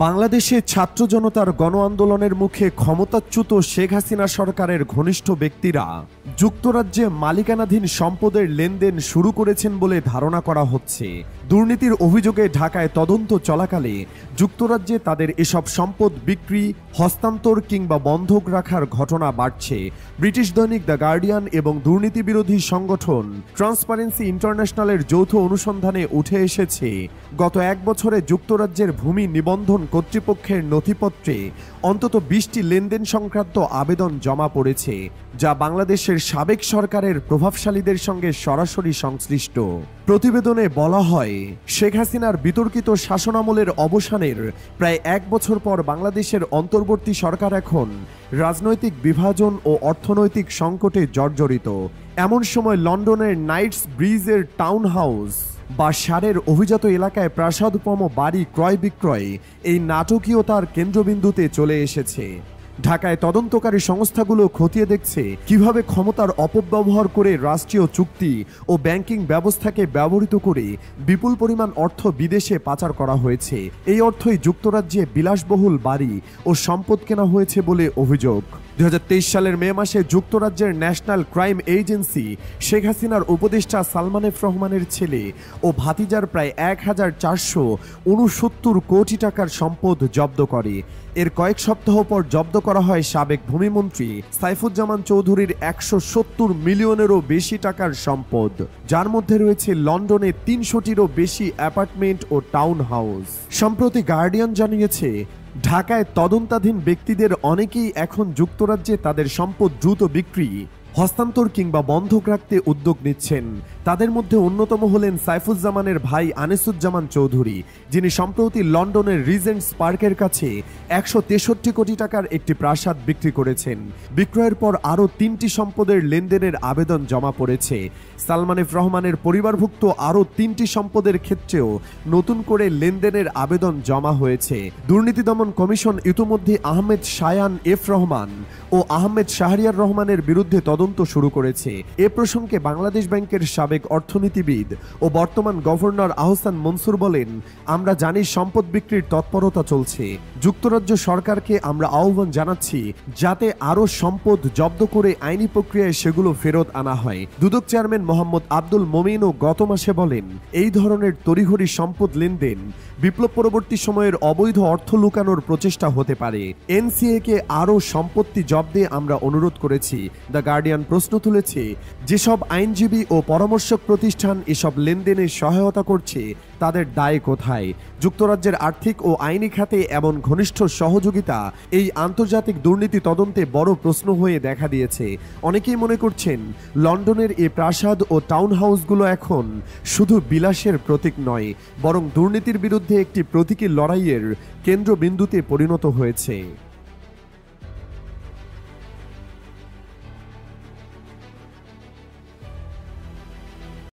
বাংলাদেশে ছাত্র জনতার গণ আন্দোলনের মুখে ক্ষমতাচ্যুত শেখ হাসিনা সরকারের ঘনিষ্ঠ ব্যক্তিরা যুক্তরাজ্যে মালিকানাধীন সম্পদের লেনদেন শুরু করেছেন বলে ধারণা করা হচ্ছে। দুর্নীতির অভিযোগে ঢাকায় তদন্ত চলাকালে যুক্তরাজ্যে তাদের এসব সম্পদ বিক্রি, হস্তান্তর কিংবা বন্ধক রাখার ঘটনা বাড়ছে। ব্রিটিশ দৈনিক দ্য গার্ডিয়ান এবং দুর্নীতি বিরোধী সংগঠন ট্রান্সপারেন্সি ইন্টারন্যাশনালের যৌথ অনুসন্ধানে উঠে এসেছে, গত এক বছরে যুক্তরাজ্যের ভূমি নিবন্ধন কর্তৃপক্ষের নথিপত্রে অন্তত 20টি লেনদেন সংক্রান্ত আবেদন জমা পড়েছে, যা বাংলাদেশের সাবেক সরকারের প্রভাবশালীদের সঙ্গে সরাসরি সংশ্লিষ্ট। প্রতিবেদনে বলা হয়, শেখ হাসিনার বিতর্কিত শাসনামলের অবসানের প্রায় এক বছর পর বাংলাদেশের অন্তর্বর্তী সরকার এখন রাজনৈতিক বিভাজন ও অর্থনৈতিক সংকটে জর্জরিত। এমন সময় লন্ডনের নাইটস ব্রিজের টাউন হাউস বা সারের অভিজাত এলাকায় প্রাসাদপম বাড়ি ক্রয় বিক্রয় এই নাটকীয়তার কেন্দ্রবিন্দুতে চলে এসেছে। ঢাকায় তদন্তকারী সংস্থাগুলো খতিয়ে দেখছে কিভাবে ক্ষমতার অপব্যবহার করে রাষ্ট্রীয় চুক্তি ও ব্যাংকিং ব্যবস্থাকে ব্যবহৃত করে বিপুল পরিমাণ অর্থ বিদেশে পাচার করা হয়েছে। এই অর্থই যুক্তরাজ্যে বিলাসবহুল বাড়ি ও সম্পদ কেনা হয়েছে বলে অভিযোগ। 2023 সালের মে মাসে যুক্তরাজ্যের ন্যাশনাল ক্রাইম এজেন্সি শেখ হাসিনার উপদেষ্টা সালমান এফ রহমানের ছেলে ও ভাতিজার প্রায় 1469 কোটি টাকার সম্পদ জব্দ করে। এর কয়েক সপ্তাহ পর জব্দ করা হয় সাবেক ভূমিমন্ত্রী সাইফুজ্জামান চৌধুরীর 170 মিলিয়নেরও বেশি টাকার সম্পদ, যার মধ্যে রয়েছে লন্ডনে 300টিরও বেশি অ্যাপার্টমেন্ট ও টাউন হাউস। সম্প্রতি গার্ডিয়ান জানিয়েছে, ঢাকায় তদন্তাধীন ব্যক্তিদের অনেকেই এখন যুক্তরাজ্যে তাদের সম্পদ দ্রুত বিক্রি, হস্তান্তর কিংবা বন্ধক রাখতে উদ্যোগ নিচ্ছেন। তাদের মধ্যে অন্যতম হলেন সাইফুজ্জামানের ভাই আনিসুজ্জামান চৌধুরী, যিনি সম্প্রতি লন্ডনের রিজেন্টস পার্কের কাছে 163 কোটি টাকার একটি প্রাসাদ বিক্রি করেছেন। বিক্রয়ের পর আরও 3টি সম্পদের লেনদেনের আবেদন জমা পড়েছে। সালমান এফ রহমানের পরিবারভুক্ত আরও 3টি সম্পদের ক্ষেত্রেও নতুন করে লেনদেনের আবেদন জমা হয়েছে। দুর্নীতি দমন কমিশন ইতিমধ্যে আহমেদ শায়ান এফ রহমান ও আহমেদ শাহরিয়ার রহমানের বিরুদ্ধে তদন্ত শুরু করেছে। এ প্রসঙ্গে বাংলাদেশ ব্যাংকের সাবেক অর্থনীতিবিদ ও বর্তমান গভর্নর আহসান মনসুর বলেন, আমরা জানি সম্পদ বিক্রির তৎপরতা চলছে। যুক্তরাজ্য সরকারকে আমরা আহ্বান জানাচ্ছি যাতে আরও সম্পদ জব্দ করে আইনি প্রক্রিয়ায় সেগুলো ফেরত আনা হয়। দুদক চেয়ারম্যান মোহাম্মদ আব্দুল মোমিনও গত মাসে বলেন, এই ধরনের তড়িঘড়ি সম্পদ লেনদেন বিপ্লব পরবর্তী সময়ের অবৈধ অর্থ লুকানোর প্রচেষ্টা হতে পারে। এনসিএ-কে আরও সম্পত্তি জব্দে আমরা অনুরোধ করেছি। দ্য গার্ডিয়ান প্রশ্ন তুলেছে, যেসব আইনজীবী ও পরামর্শক প্রতিষ্ঠান এসব লেনদেনে সহায়তা করছে তাদের দায় কোথায়? যুক্তরাজ্যের আর্থিক ও আইনি খাতে এমন ঘনিষ্ঠ সহযোগিতা এই আন্তর্জাতিক দুর্নীতি তদন্তে বড় প্রশ্ন হয়ে দেখা দিয়েছে। অনেকেই মনে করছেন, লন্ডনের এই প্রাসাদ ও টাউন হাউসগুলো এখন শুধু বিলাসের প্রতীক নয়, বরং দুর্নীতির বিরুদ্ধে একটি প্রতীকী লড়াইয়ের কেন্দ্রবিন্দুতে পরিণত হয়েছে।